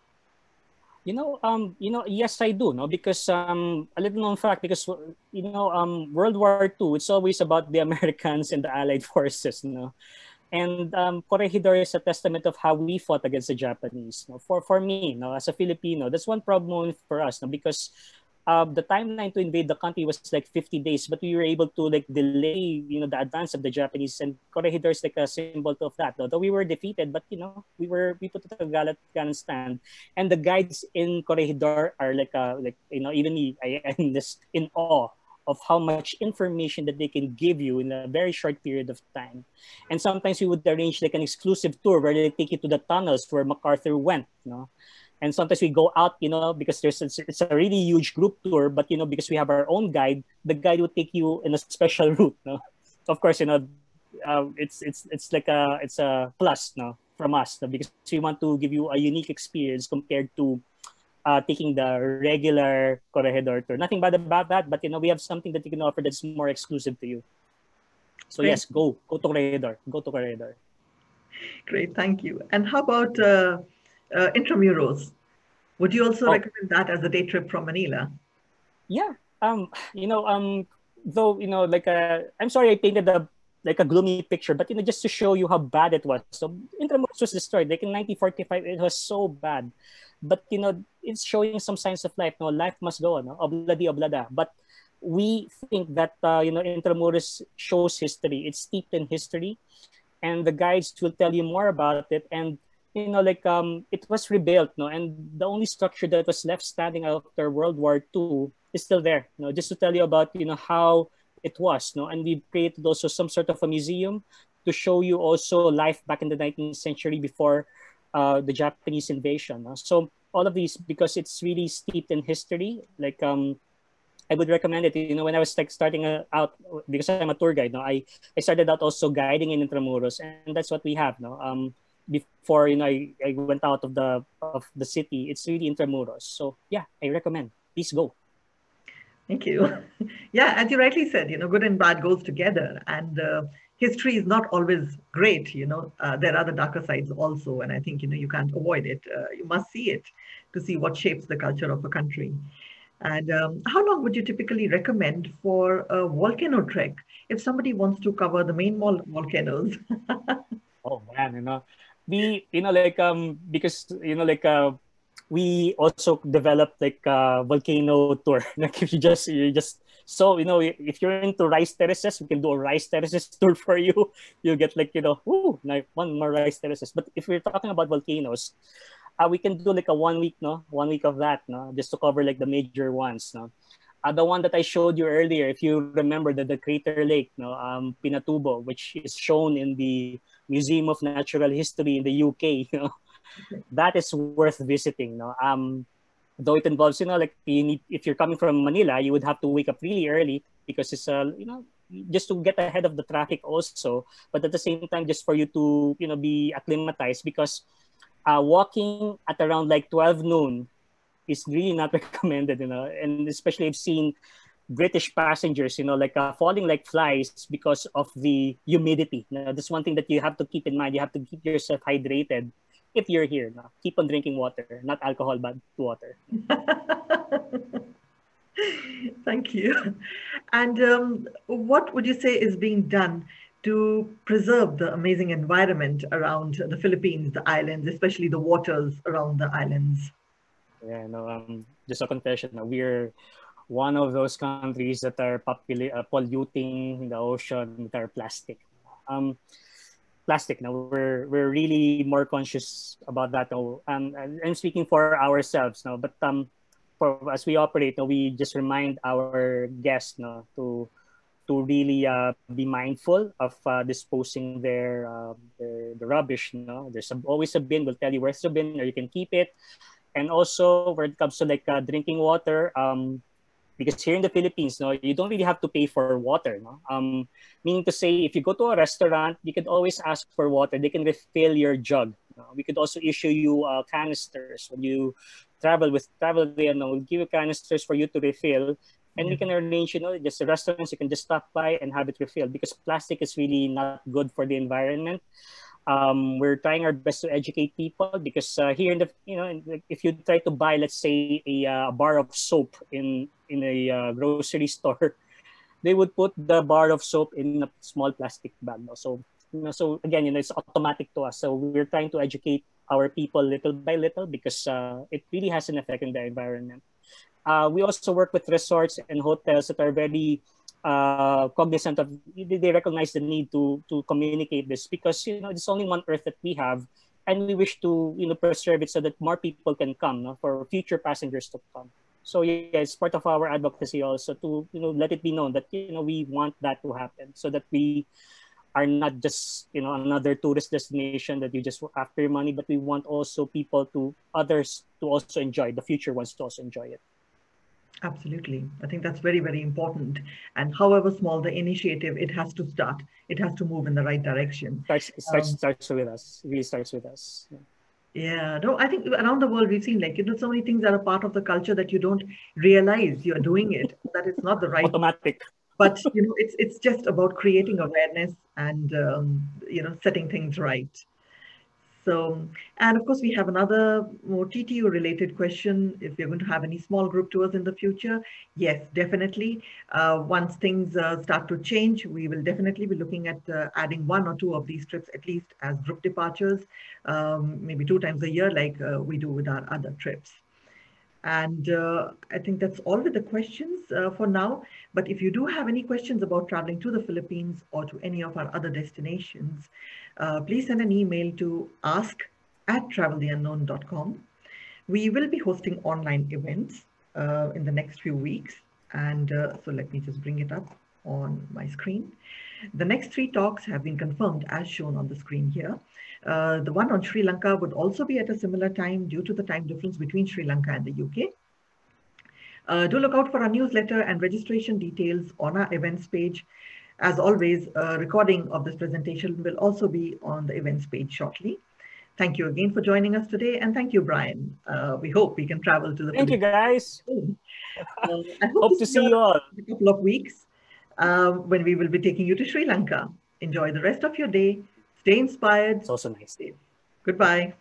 Yes, I do. No, because a little known fact, because World War II, it's always about the Americans and the Allied forces. No, and Corregidor is a testament of how we fought against the Japanese. No? For me, no, as a Filipino, that's one problem for us, no, because the timeline to invade the country was like 50 days, but we were able to like delay, the advance of the Japanese, and Corregidor is like a symbol of that. Though we were defeated, but we put it a gallant stand, and the guides in Corregidor are even me, I'm just in awe of how much information that they can give you in a very short period of time. And sometimes we would arrange like an exclusive tour where they take you to the tunnels where MacArthur went, And sometimes we go out, because it's a really huge group tour, but because we have our own guide, the guide would take you in a special route, Of course, it's a plus, from us, because we want to give you a unique experience compared to taking the regular Corregidor tour. Nothing bad about that, but we have something that you can offer that's more exclusive to you. So Great. yes, go to Corregidor. Go to Corregidor. Great, thank you. And how about Intramuros? Would you also recommend that as a day trip from Manila? Yeah. Though I'm sorry I painted a gloomy picture, but just to show you how bad it was. So Intramuros was destroyed. Like in 1945, it was so bad. But it's showing some signs of life. No, life must go on. No? Obladi oblada. But we think that Intramuros shows history. It's steeped in history, and the guides will tell you more about it. And it was rebuilt, and the only structure that was left standing after World War II is still there. Just to tell you about how it was, and we created also some sort of a museum to show you also life back in the 19th century before the Japanese invasion. So all of these, because it's really steeped in history, I would recommend it. When I was starting out, because I'm a tour guide, I started out also guiding in Intramuros, and that's what we have. Before I went out of the city, it's really Intramuros. So yeah, I recommend. Please go. Thank you. Yeah, as you rightly said, good and bad goes together, and history is not always great. There are the darker sides also, and I think you can't avoid it. You must see it to see what shapes the culture of a country. And how long would you typically recommend for a volcano trek if somebody wants to cover the main volcanoes? Oh man, we because we also developed like a volcano tour. Like if you just so if you're into rice terraces, we can do a rice terraces tour for you. You'll get like like one more rice terraces. But if we're talking about volcanoes, we can do like a 1 week, 1 week of that, just to cover like the major ones, the one that I showed you earlier, if you remember, the Crater Lake, Pinatubo, which is shown in the Museum of Natural History in the UK, that is worth visiting. Though it involves, like if you're coming from Manila, you would have to wake up really early because it's just to get ahead of the traffic also. But at the same time, just for you to be acclimatized, because walking at around like 12 noon is really not recommended, and especially I've seen British passengers, falling like flies because of the humidity. That's one thing that you have to keep in mind. You have to keep yourself hydrated if you're here. Keep on drinking water, not alcohol, but water. Thank you. And what would you say is being done to preserve the amazing environment around the Philippines, the islands, especially the waters around the islands? Yeah, just a confession. We're one of those countries that are polluting the ocean with our plastic. Plastic. Now we're really more conscious about that. I'm speaking for ourselves now, but as we operate, we just remind our guests to to really be mindful of disposing the rubbish. No, there's always a bin. We'll tell you where's the bin, or you can keep it. And also, when it comes to like drinking water, because here in the Philippines, no, you don't really have to pay for water. No, meaning to say, if you go to a restaurant, you can always ask for water. They can refill your jug. No? We could also issue you canisters when you travel there. No, we'll give you canisters for you to refill. And we can arrange, just the restaurants, you can just stop by and have it refilled, because plastic is really not good for the environment. We're trying our best to educate people, because here in the, if you try to buy, let's say, a bar of soap in a grocery store, they would put the bar of soap in a small plastic bag. No? So again, it's automatic to us. So we're trying to educate our people little by little, because it really has an effect in the environment. We also work with resorts and hotels that are very cognizant of, they recognize the need to communicate this, because it's only one earth that we have, and we wish to preserve it so that more people can come, no, for future passengers to come. So yeah, it's part of our advocacy also to let it be known that we want that to happen, so that we are not just another tourist destination that you just after your money, but we want also others to also enjoy, the future ones to also enjoy it. Absolutely. I think that's very, very important. And however small the initiative, it has to start. It has to move in the right direction. It starts with us. It really starts with us. Yeah. No, I think around the world we've seen so many things that are part of the culture that you don't realize you're doing it, that it's not the right. Automatic. But it's just about creating awareness and setting things right. So, and of course, we have another more TTU related question. If you're going to have any small group tours in the future, yes, definitely. Once things start to change, we will definitely be looking at adding 1 or 2 of these trips at least as group departures, maybe 2 times a year, like we do with our other trips. And I think that's all with the questions for now. But if you do have any questions about traveling to the Philippines or to any of our other destinations, please send an email to ask@traveltheunknown.com. We will be hosting online events in the next few weeks. And so let me just bring it up on my screen. The next 3 talks have been confirmed as shown on the screen here. The one on Sri Lanka would also be at a similar time due to the time difference between Sri Lanka and the UK. Do look out for our newsletter and registration details on our events page. As always, a recording of this presentation will also be on the events page shortly. Thank you again for joining us today, and thank you, Bryan. We hope we can travel to the Philippines. Thank you, guys. I hope to see you all in a couple of weeks when we will be taking you to Sri Lanka. Enjoy the rest of your day. Stay inspired. It's also nice. Goodbye.